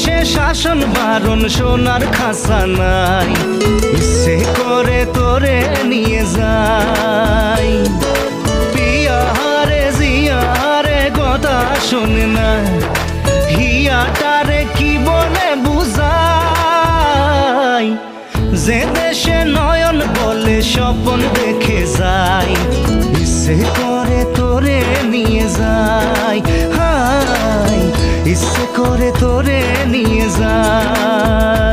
সে শাসন বারণ সোনার খাসা নাই, ইচ্ছে করে তোরে নিয়ে যাই। পিয়ারে জিয়ারে কথা শোনে না, হিয়াটারে কি বলে বুঝাই। যে দেশে নয়ন বলে স্বপন দেখে যাই, ইচ্ছে করে তোরে নিয়ে যাই। হাই ইচ্ছে করে তোরে নিয়ে যাই।